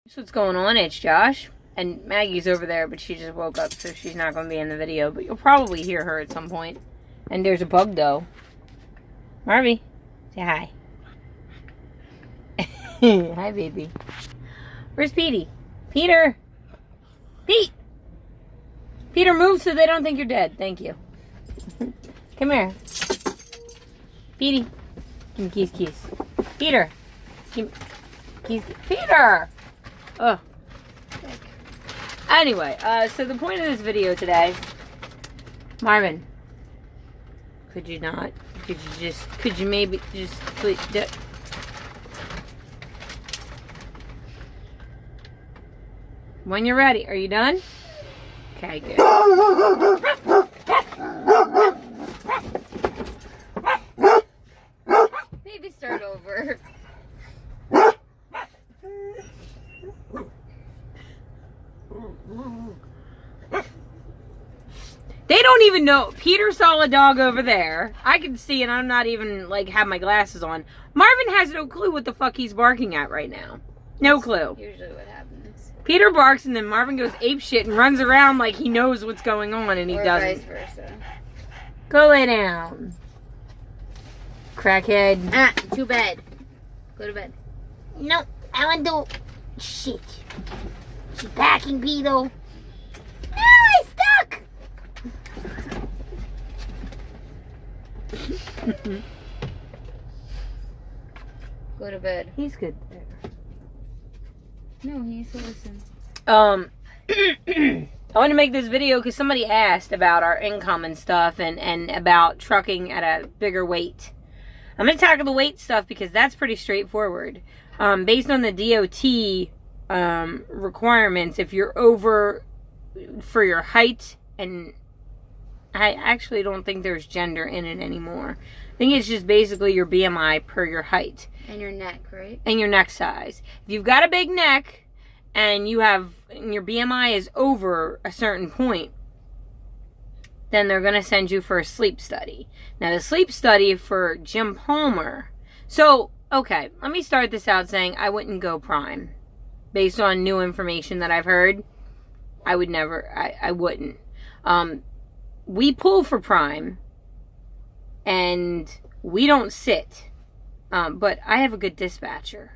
That's what's going on. It's Josh. And Maggie's over there, but she just woke up, so she's not going to be in the video. But you'll probably hear her at some point. And there's a bug, though. Marvy, say hi. Hi, baby. Where's Petey? Peter! Pete! Peter, move so they don't think you're dead. Thank you. Come here. Petey. Give me keys. Peter. Give me keys. Peter! Ugh. Anyway, so the point of this video today, Marvin, could you maybe just please, when you're ready, are you done? Okay, good. Maybe start over. They don't even know. Peter saw a dog over there. I can see, and I'm not even, have my glasses on. Marvin has no clue what the fuck he's barking at right now. No clue. Usually what happens. Peter barks, and then Marvin goes apeshit and runs around like he knows what's going on, and he doesn't. Vice versa. Go lay down. Crackhead. Ah, to bed. Go to bed. No, I want to... Shit. She's backing me, though. No, I stuck! Go to bed. He's good there. No, he needs to listen. I want to make this video because somebody asked about our income and stuff and about trucking at a bigger weight. I'm going to tackle the weight stuff because that's pretty straightforward. Based on the DOT requirements, if you're over for your height, and I actually don't think there's gender in it anymore. I think it's just basically your BMI per your height. And your neck, right? And your neck size. If you've got a big neck and your BMI is over a certain point, then they're going to send you for a sleep study. Now, the sleep study for Jim Palmer. So, okay, let me start this out saying I wouldn't go prime. Based on new information that I've heard, I wouldn't. We pull for prime, and we don't sit. But I have a good dispatcher.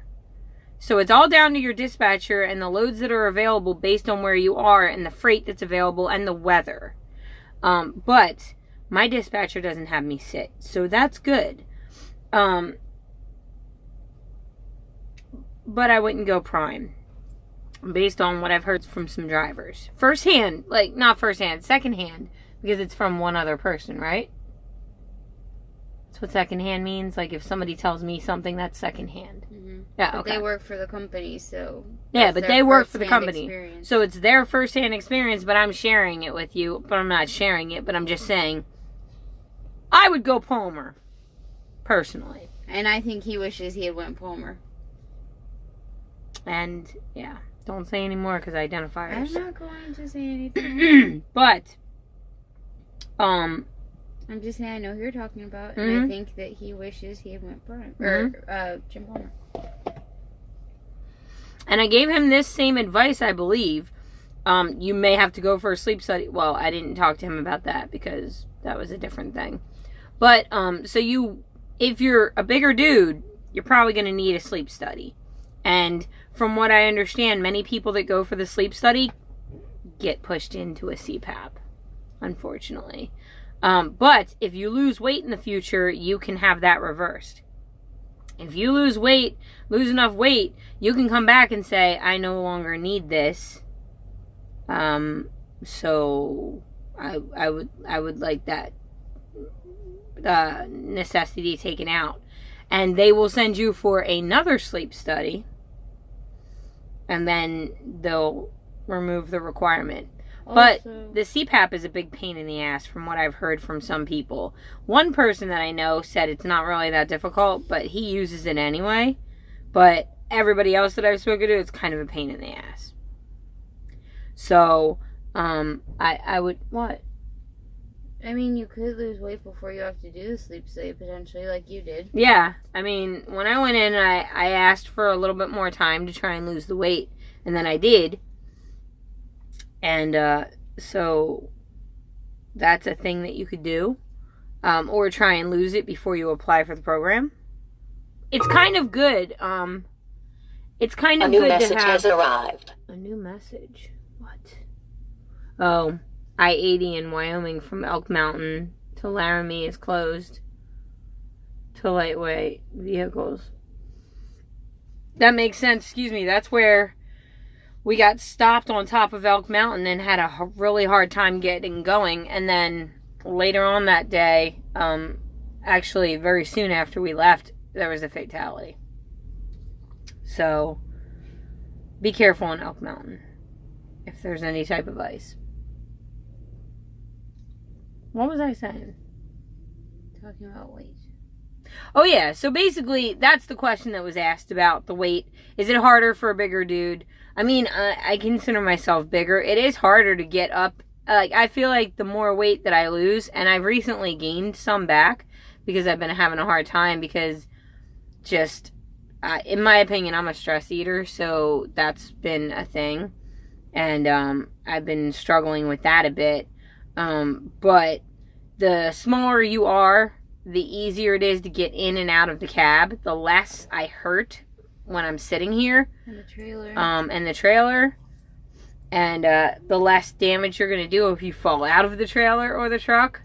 So it's all down to your dispatcher and the loads that are available based on where you are and the freight that's available and the weather. But my dispatcher doesn't have me sit. So that's good. But I wouldn't go prime. Based on what I've heard from some drivers. Firsthand. Not firsthand. Secondhand. Because it's from one other person, right? That's what secondhand means. If somebody tells me something, that's secondhand. Mm-hmm. Yeah, but okay. they work for the company, so... Yeah, but they work for the company. Experience. So it's their first-hand experience, but I'm sharing it with you. But I'm not sharing it, but I'm just saying. I would go Palmer. Personally. And I think he wishes he had went Palmer. And, yeah. Don't say any more, because identifiers. I'm not going to say anything. But, I'm just saying I know who you're talking about, and I think that he wishes he had went Palmer. Or, Jim Palmer. And I gave him this same advice, I believe. You may have to go for a sleep study. Well, I didn't talk to him about that, because that was a different thing. But, if you're a bigger dude, you're probably going to need a sleep study. And from what I understand, many people that go for the sleep study get pushed into a CPAP, unfortunately. But if you lose weight in the future, you can have that reversed. If you lose enough weight, you can come back and say, I no longer need this. So I would like that necessity taken out. And they will send you for another sleep study. And then they'll remove the requirement. But the CPAP is a big pain in the ass from what I've heard from some people. One person that I know said it's not really that difficult, but he uses it anyway. But everybody else that I've spoken to, it's kind of a pain in the ass. So, I would... What? I mean, you could lose weight before you have to do the sleep study, potentially, like you did. Yeah. I mean, when I went in, I asked for a little bit more time to try and lose the weight. And then I did. And so that's a thing that you could do. Or try and lose it before you apply for the program. It's kind of good. It's kind of good to have... A new message has arrived. A new message? What? Oh, I-80 in Wyoming from Elk Mountain to Laramie is closed to lightweight vehicles. That makes sense. Excuse me. That's where we got stopped on top of Elk Mountain and had a really hard time getting going. And then later on that day, actually very soon after we left, there was a fatality. So be careful on Elk Mountain if there's any type of ice. What was I saying? Talking about weight. Oh yeah, so basically that's the question that was asked about the weight. Is it harder for a bigger dude? I mean, I consider myself bigger. It is harder to get up. Like, I feel like the more weight that I lose, and I've recently gained some back because I've been having a hard time because just, in my opinion, I'm a stress eater, so that's been a thing. And I've been struggling with that a bit. But the smaller you are, the easier it is to get in and out of the cab. The less I hurt when I'm sitting here. And the trailer. And the less damage you're going to do if you fall out of the trailer or the truck.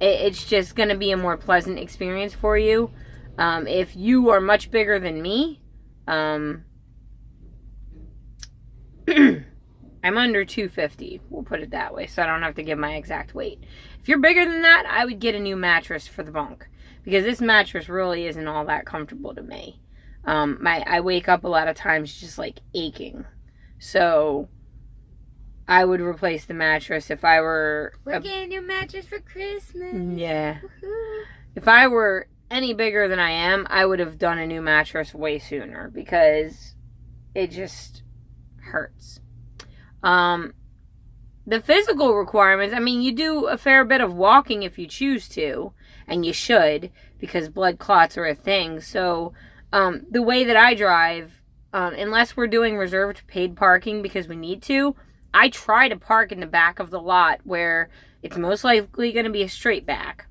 It's just going to be a more pleasant experience for you. If you are much bigger than me, I'm under 250, we'll put it that way, so I don't have to give my exact weight. If you're bigger than that, I would get a new mattress for the bunk, because this mattress really isn't all that comfortable to me. I wake up a lot of times just like aching, so I would replace the mattress if I were... We're getting a new mattress for Christmas. Yeah. Woohoo. If I were any bigger than I am, I would have done a new mattress way sooner, because it just hurts. The physical requirements, I mean, you do a fair bit of walking if you choose to, and you should, because blood clots are a thing. So, the way that I drive, unless we're doing reserved paid parking because we need to, I try to park in the back of the lot where it's most likely going to be a straight back.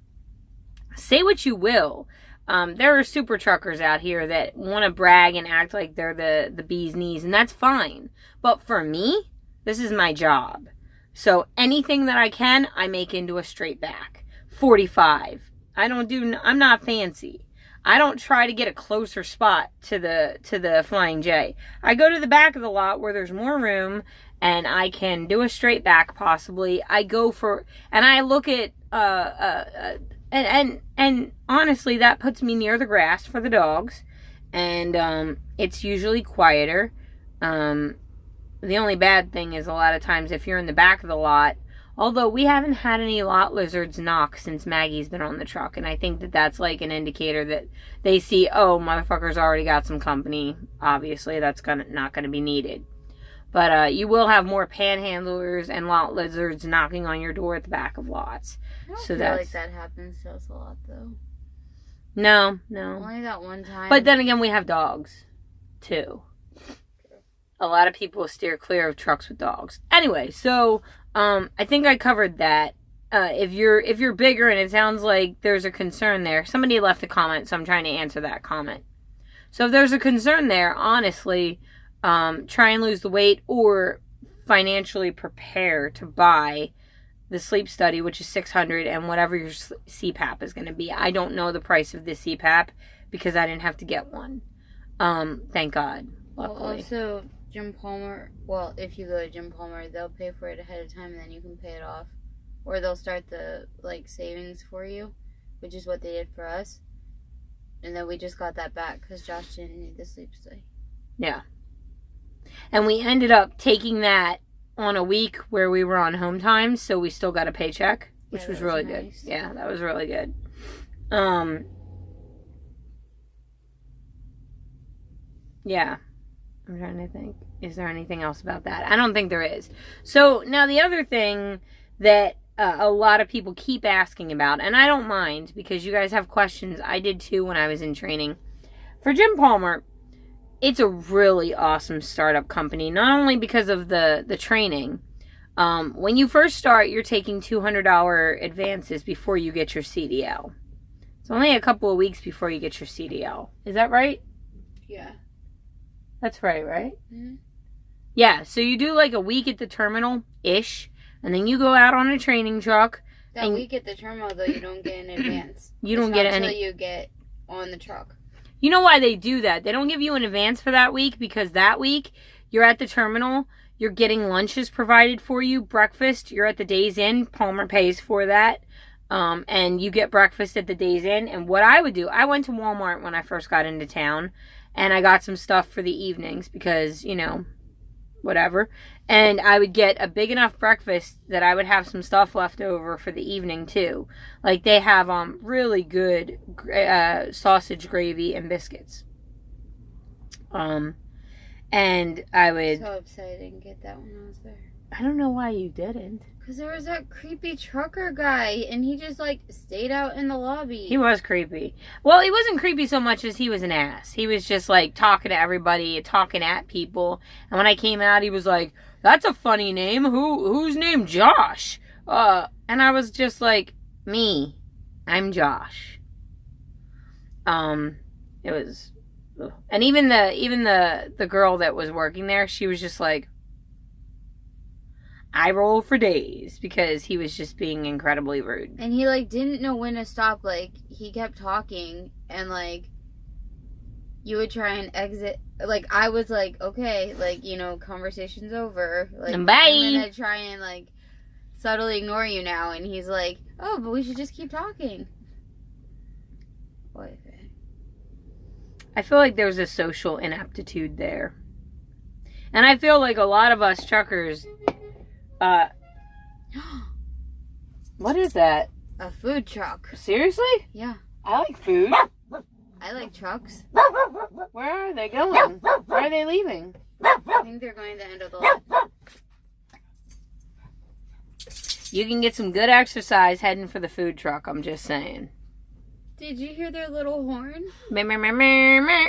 Say what you will. There are super truckers out here that want to brag and act like they're the bee's knees, and that's fine. But for me, this is my job. So anything that I can, I make into a straight back. 45. I'm not fancy. I don't try to get a closer spot to the Flying J. I go to the back of the lot where there's more room and I can do a straight back possibly. I go for, and I look at, and honestly, that puts me near the grass for the dogs, and it's usually quieter. The only bad thing is a lot of times if you're in the back of the lot, although we haven't had any lot lizards knock since Maggie's been on the truck, and I think that that's like an indicator that they see, oh, motherfucker's already got some company. Obviously, that's not gonna be needed. But you will have more panhandlers and lot lizards knocking on your door at the back of lots. I don't So feel that's... like that happens to us a lot, though. No. Only that one time. But then again, we have dogs, too. A lot of people steer clear of trucks with dogs. Anyway, so I think I covered that. If you're bigger and it sounds like there's a concern there, somebody left a comment, so I'm trying to answer that comment. So if there's a concern there, honestly, try and lose the weight or financially prepare to buy the sleep study, which is $600, and whatever your CPAP is going to be. I don't know the price of this CPAP because I didn't have to get one. Thank God, luckily. Well, also, Jim Palmer, well, if you go to Jim Palmer, they'll pay for it ahead of time and then you can pay it off. Or they'll start the, savings for you, which is what they did for us. And then we just got that back because Josh didn't need the sleep study. Yeah. And we ended up taking that on a week where we were on home time, so we still got a paycheck, which was really nice. good. Yeah, that was really good. Yeah. I'm trying to think. Is there anything else about that? I don't think there is. So, now the other thing that a lot of people keep asking about, and I don't mind because you guys have questions. I did too when I was in training. For Jim Palmer, it's a really awesome startup company. Not only because of the training. When you first start, you're taking $200 advances before you get your CDL. It's only a couple of weeks before you get your CDL. Is that right? Yeah. That's right, right? Mm-hmm. Yeah, so you do like a week at the terminal-ish, and then you go out on a training truck. That week at the terminal, though, you don't get in advance. You don't get any until you get on the truck. You know why they do that? They don't give you an advance for that week because that week you're at the terminal, you're getting lunches provided for you, breakfast, you're at the Days Inn, Palmer pays for that, and you get breakfast at the Days Inn. And what I would do, I went to Walmart when I first got into town, and I got some stuff for the evenings because, you know, whatever. And I would get a big enough breakfast that I would have some stuff left over for the evening too. Like they have really good sausage gravy and biscuits. And I would. So upset I didn't get that when I was there. I don't know why you didn't. Because there was that creepy trucker guy, and he just, like, stayed out in the lobby. He was creepy. Well, he wasn't creepy so much as he was an ass. He was just, like, talking to everybody, talking at people. And when I came out, he was like, "That's a funny name. Who's named Josh?" And I was just like, "Me. I'm Josh." It was... Ugh. And even the girl that was working there, she was just like, I roll for days because he was just being incredibly rude. And he, like, didn't know when to stop. Like, he kept talking, and, like, you would try and exit. Like, I was like, okay, like, you know, conversation's over. Like, Bye. I'm gonna try and, like, subtly ignore you now. And he's like, oh, but we should just keep talking. What? I feel like there's a social inaptitude there. And I feel like a lot of us truckers... what is that? A food truck. Seriously? Yeah. I like food. I like trucks. Where are they going? Where are they leaving? I think they're going to the end of the line. You can get some good exercise heading for the food truck, I'm just saying. Did you hear their little horn? Meh, meh, meh, meh, meh.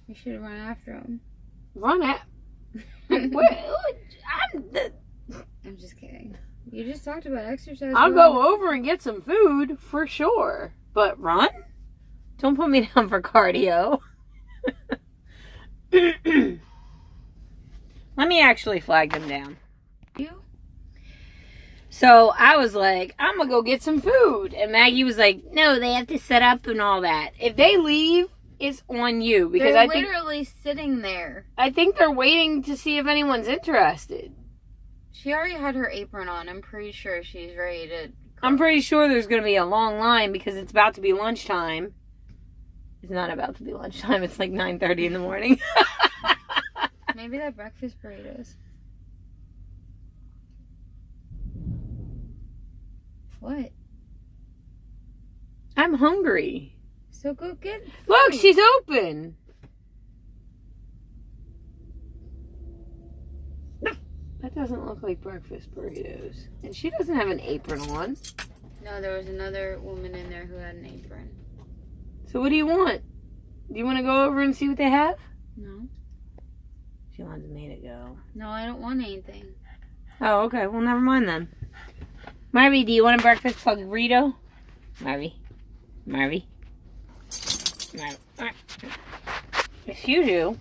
You should run after them. Run at... I'm just kidding. You just talked about exercise. I'll go over and get some food, for sure. But run? Don't put me down for cardio. Let me actually flag them down. You? So I was like, I'm going to go get some food. And Maggie was like, no, they have to set up and all that. If they leave, it's on you. Because they're literally sitting there. I think they're waiting to see if anyone's interested. She already had her apron on. I'm pretty sure she's ready to cook. I'm pretty sure there's going to be a long line because it's about to be lunchtime. It's not about to be lunchtime. It's like 9:30 in the morning. Maybe that breakfast burritos. What? I'm hungry. So go get food. Look, she's open. That doesn't look like breakfast burritos. And she doesn't have an apron on. No, there was another woman in there who had an apron. So what do you want? Do you want to go over and see what they have? No. She wants me to go. No, I don't want anything. Oh, okay. Well, never mind then. Marvy, do you want a breakfast burrito? Marvy. Marvy. Marvy. If you do.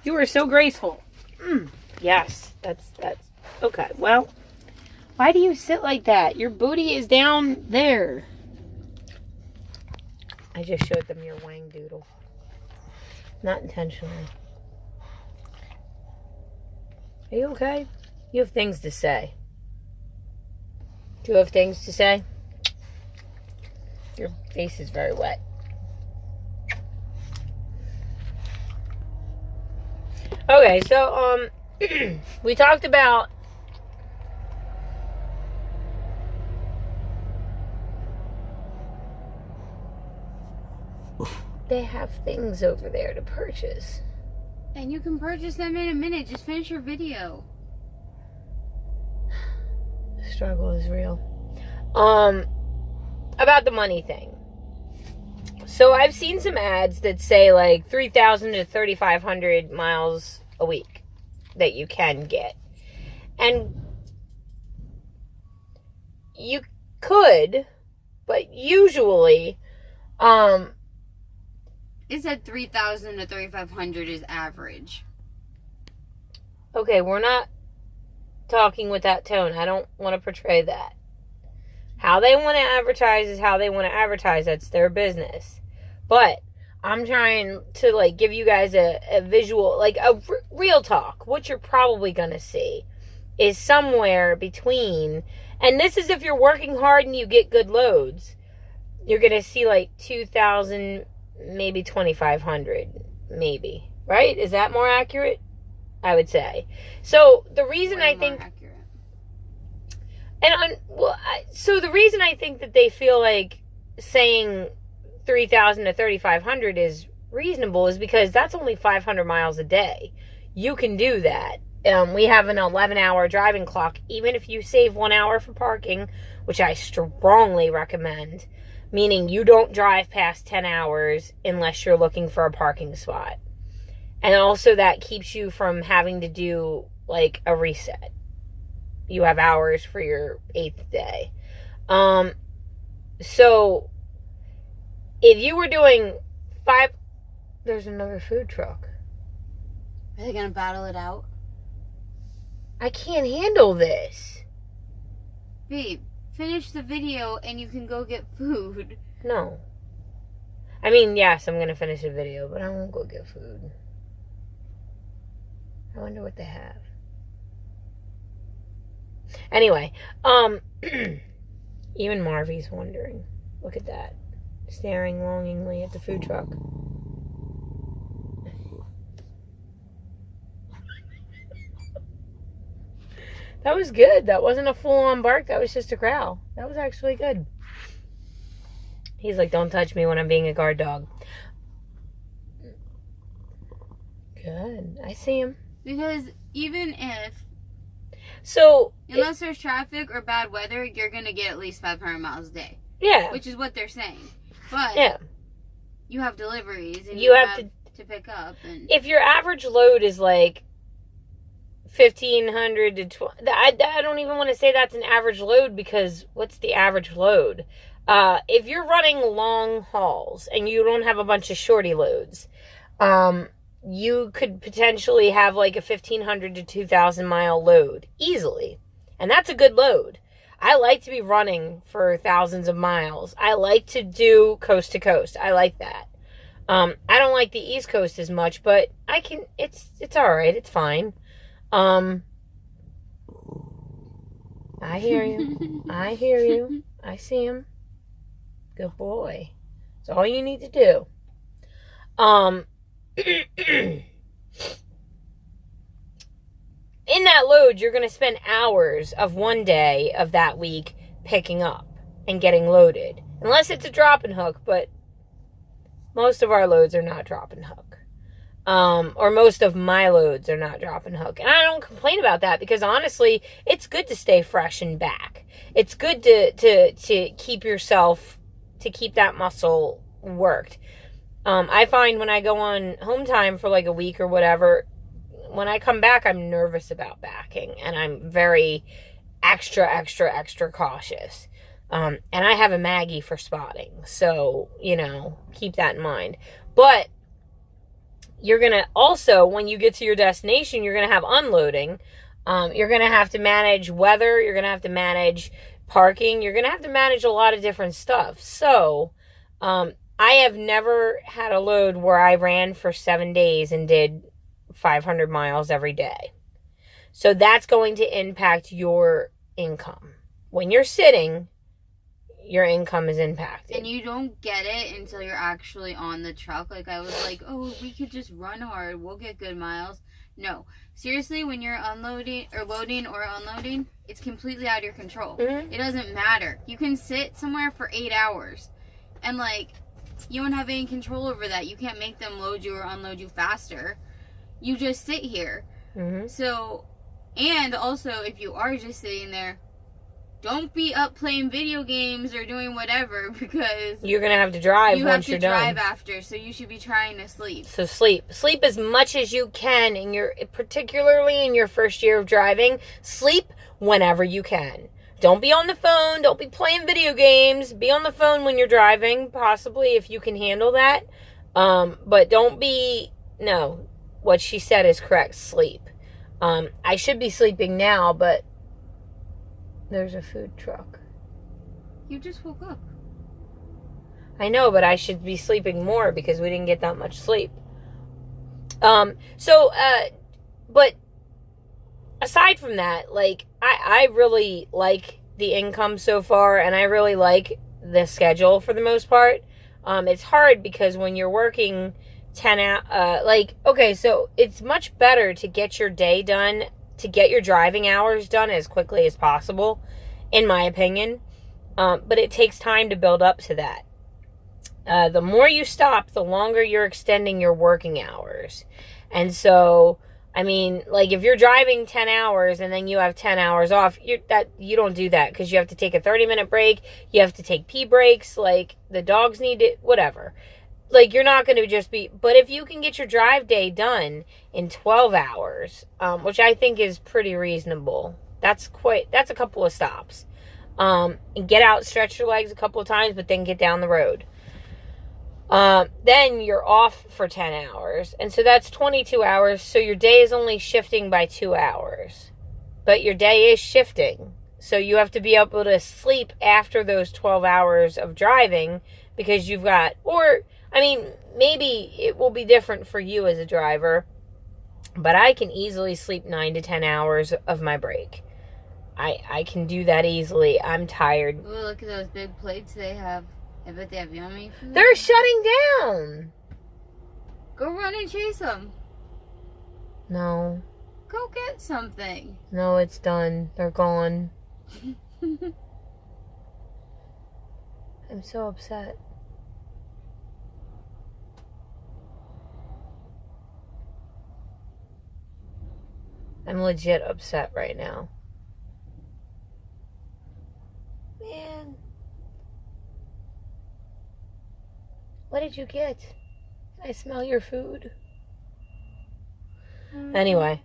You were so graceful. Yes, that's okay. Well, why do you sit like that? Your booty is down there. I just showed them your wang doodle. Not intentionally. Are you okay? You have things to say. Do you have things to say? Your face is very wet. Okay, so, we talked about they have things over there to purchase. And you can purchase them in a minute. Just finish your video. The struggle is real. about the money thing. So I've seen some ads that say like 3,000 to 3,500 miles a week that you can get. And you could, but usually, it said 3,000 to 3,500 is average. Okay, we're not talking with that tone. I don't want to portray that. How they want to advertise is how they want to advertise. That's their business. But I'm trying to, like, give you guys a visual, like, a real talk. What you're probably going to see is somewhere between, and this is if you're working hard and you get good loads, you're going to see, like, 2,000, maybe 2,500, maybe. Right? Is that more accurate? I would say. So, the reason I think... accurate. So the reason I think that they feel like saying 3,000 to 3,500 is reasonable is because that's only 500 miles a day. You can do that. We have an 11-hour driving clock. Even if you save 1 hour for parking, which I strongly recommend, meaning you don't drive past 10 hours unless you're looking for a parking spot. And also that keeps you from having to do like a reset. You have hours for your 8th day. So if you were doing 5, there's another food truck. Are they gonna battle it out? I can't handle this. Babe, finish the video and you can go get food. No. I mean, yes, I'm gonna finish the video, but I won't go get food. I wonder what they have. Anyway, even Marvy's wondering. Look at that. Staring longingly at the food truck. That was good. That wasn't a full-on bark. That was just a growl. That was actually good. He's like, don't touch me when I'm being a guard dog. Good. I see him. Because even if... So... unless there's traffic or bad weather, you're going to get at least 500 miles a day. Yeah. Which is what they're saying. But... yeah. You have deliveries and you have to pick up. And if your average load is like 1,500 to 12... I don't even want to say that's an average load because what's the average load? If you're running long hauls and you don't have a bunch of shorty loads, you could potentially have like a 1,500 to 2,000 mile load easily. And that's a good load. I like to be running for thousands of miles. I like to do coast to coast. I like that. I don't like the East Coast as much, but I can, it's all right. It's fine. I hear you. I hear you. I see him. Good boy. That's all you need to do. In that load, you're going to spend hours of one day of that week picking up and getting loaded. Unless it's a drop and hook, but most of our loads are not drop and hook. Or most of my loads are not drop and hook. And I don't complain about that because honestly, it's good to stay fresh and back. It's good to keep yourself, to keep that muscle worked. I find when I go on home time for like a week or whatever, when I come back, I'm nervous about backing and I'm very extra cautious. And I have a Maggie for spotting. So, keep that in mind. But you're going to also, when you get to your destination, you're going to have unloading. You're going to have to manage weather. You're going to have to manage parking. You're going to have to manage a lot of different stuff. So, I have never had a load where I ran for 7 days and did 500 miles every day. So that's going to impact your income. When you're sitting, your income is impacted. And you don't get it until you're actually on the truck. Like I was like, oh, we could just run hard. We'll get good miles. No. Seriously, when you're unloading or loading or unloading, it's completely out of your control. Mm-hmm. It doesn't matter. You can sit somewhere for 8 hours and you don't have any control over that. You can't make them load you or unload you faster. You just sit here. Mm-hmm. So, and also if you are just sitting there, don't be up playing video games or doing whatever because You're going to have to drive you have once to you're drive done. after, so you should be trying to sleep. So sleep as much as you can particularly in your first year of driving. Sleep whenever you can. Don't be on the phone. Don't be playing video games. Be on the phone when you're driving, possibly, if you can handle that. But don't be... No, what she said is correct. Sleep. I should be sleeping now, but there's a food truck. You just woke up. I know, but I should be sleeping more because we didn't get that much sleep. But aside from that, like, I really like the income so far, and I really like the schedule for the most part. It's hard because when you're working 10 hours, okay, so it's much better to get your day done, to get your driving hours done as quickly as possible, in my opinion. But it takes time to build up to that. The more you stop, the longer you're extending your working hours. And so, I mean, like, if you're driving 10 hours and then you have 10 hours off, you don't do that because you have to take a 30-minute break. You have to take pee breaks. Like, the dogs need it, whatever. Like, you're not going to just be... But if you can get your drive day done in 12 hours, which I think is pretty reasonable, that's a couple of stops. And get out, stretch your legs a couple of times, but then get down the road. Then you're off for 10 hours. And so that's 22 hours. So your day is only shifting by 2 hours. But your day is shifting. So you have to be able to sleep after those 12 hours of driving because you've got... Or, I mean, maybe it will be different for you as a driver. But I can easily sleep 9 to 10 hours of my break. I can do that easily. I'm tired. Ooh, look at those big plates they have. I bet they have yummy food. They're shutting down. Go run and chase them. No. Go get something. No, it's done. They're gone. I'm so upset. I'm legit upset right now. Man. What did you get? I smell your food. Anyway,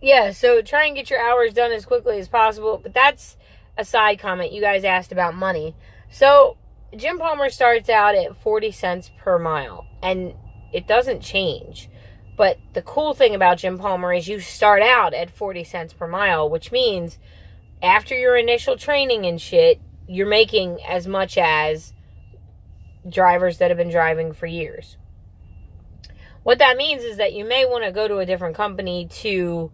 yeah, so try and get your hours done as quickly as possible, but that's a side comment. You guys asked about money. So, Jim Palmer starts out at 40 cents per mile, and it doesn't change. But the cool thing about Jim Palmer is you start out at 40 cents per mile, which means after your initial training and shit, you're making as much as drivers that have been driving for years. What that means is that you may want to go to a different company to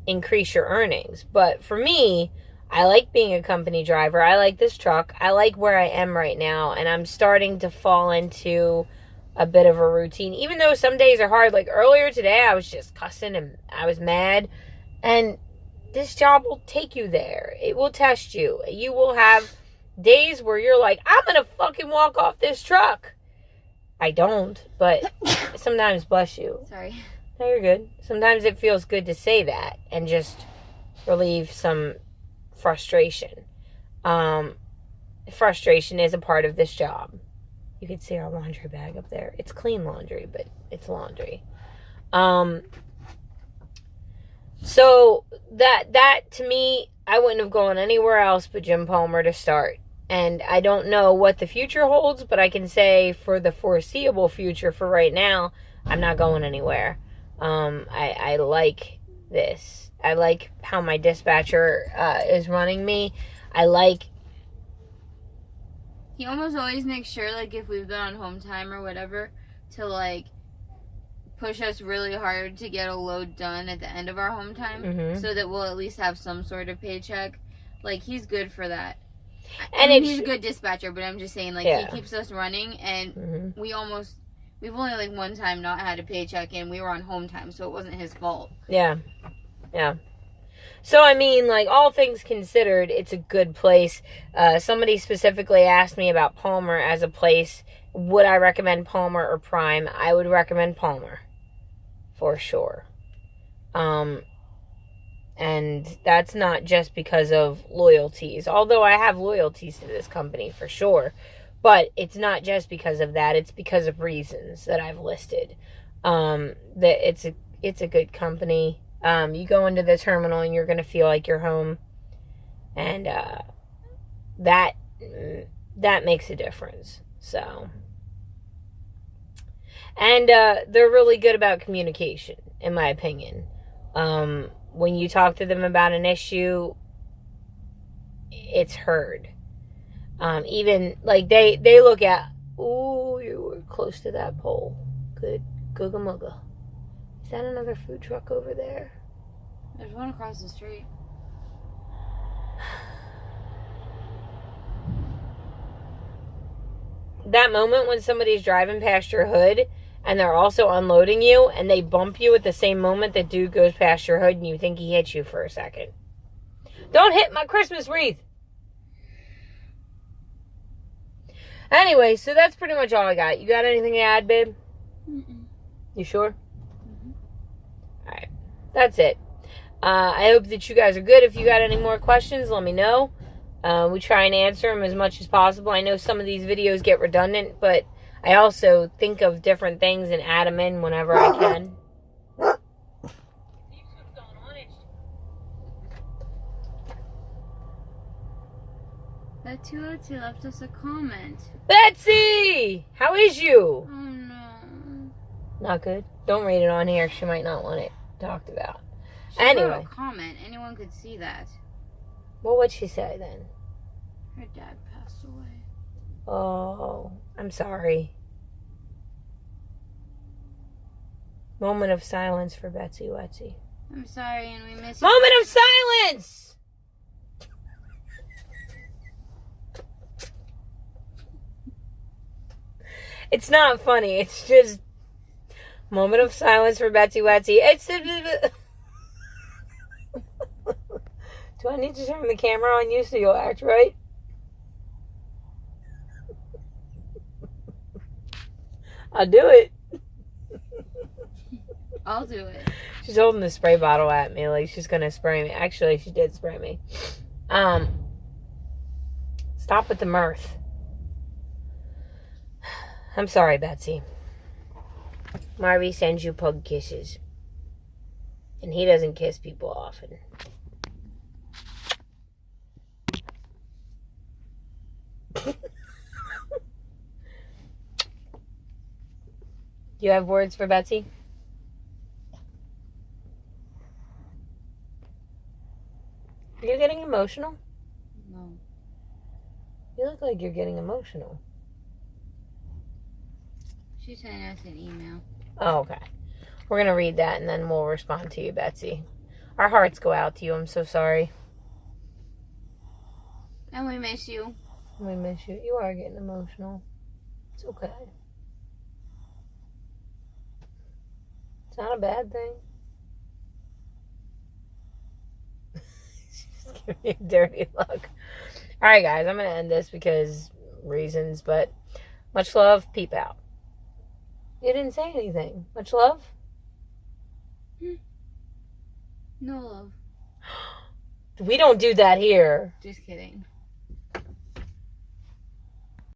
increase your earnings. But for me, I like being a company driver. I like this truck. I like where I am right now. And I'm starting to fall into a bit of a routine. Even though some days are hard. Like earlier today, I was just cussing and I was mad. And this job will take you there. It will test you. You will have days where you're like, I'm going to fucking walk off this truck. I don't, but sometimes, bless you. Sorry. No, you're good. Sometimes it feels good to say that and just relieve some frustration. Frustration is a part of this job. You can see our laundry bag up there. It's clean laundry, but it's laundry. So that to me, I wouldn't have gone anywhere else but Jim Palmer to start. And I don't know what the future holds, but I can say for the foreseeable future, for right now, I'm not going anywhere. I like this. I like how my dispatcher is running me. I like... He almost always makes sure, like, if we've been on home time or whatever, to, like, push us really hard to get a load done at the end of our home time, so that we'll at least have some sort of paycheck. Like, he's good for that. And he's a good dispatcher, but I'm just saying, like, he keeps us running, and we've only, like, one time not had a paycheck, and we were on home time, so it wasn't his fault. Yeah. So, I mean, like, all things considered, it's a good place. Somebody specifically asked me about Palmer as a place. Would I recommend Palmer or Prime? I would recommend Palmer. For sure. And that's not just because of loyalties. Although I have loyalties to this company for sure. But it's not just because of that. It's because of reasons that I've listed. That it's a good company. You go into the terminal and you're going to feel like you're home. And that makes a difference. So, and they're really good about communication, in my opinion. When you talk to them about an issue, it's heard. Even like they look at, ooh, you were close to that pole. Good, googa mooga. Is that another food truck over there? There's one across the street. That moment when somebody's driving past your hood and they're also unloading you and they bump you at the same moment that dude goes past your hood and you think he hit you for a second. Don't hit my Christmas wreath. Anyway, so that's pretty much all I got. You got anything to add, babe? Mm-mm. You sure? Mm-hmm. Alright. That's it. I hope that you guys are good. If you got any more questions, let me know. We try and answer them as much as possible. I know some of these videos get redundant, but I also think of different things and add them in whenever I can. Betsy left us a comment. Betsy! How is you? Oh no. Not good? Don't read it on here. She might not want it talked about. She Anyway. wrote a comment. Anyone could see that. Well, what'd she say then? Her dad passed away. Oh, I'm sorry. Moment of silence for Betsy Wetsy. I'm sorry, and we miss you. Moment of silence! It's not funny. It's just moment of silence for Betsy Wetsy. It's Do I need to turn the camera on you so you'll act right? I'll do it. I'll do it. She's holding the spray bottle at me like she's gonna spray me. Actually, she did spray me. Stop with the mirth. I'm sorry, Betsy. Marvy sends you pug kisses. And he doesn't kiss people often. You have words for Betsy? Are you getting emotional? No. You look like you're getting emotional. She sent us an email. Oh, okay. We're going to read that and then we'll respond to you, Betsy. Our hearts go out to you. I'm so sorry. And we miss you. We miss you. You are getting emotional. It's okay. It's not a bad thing. She's giving me a dirty look. Alright, guys. I'm going to end this because reasons, but much love. Peep out. You didn't say anything. Much love? No love. We don't do that here. Just kidding.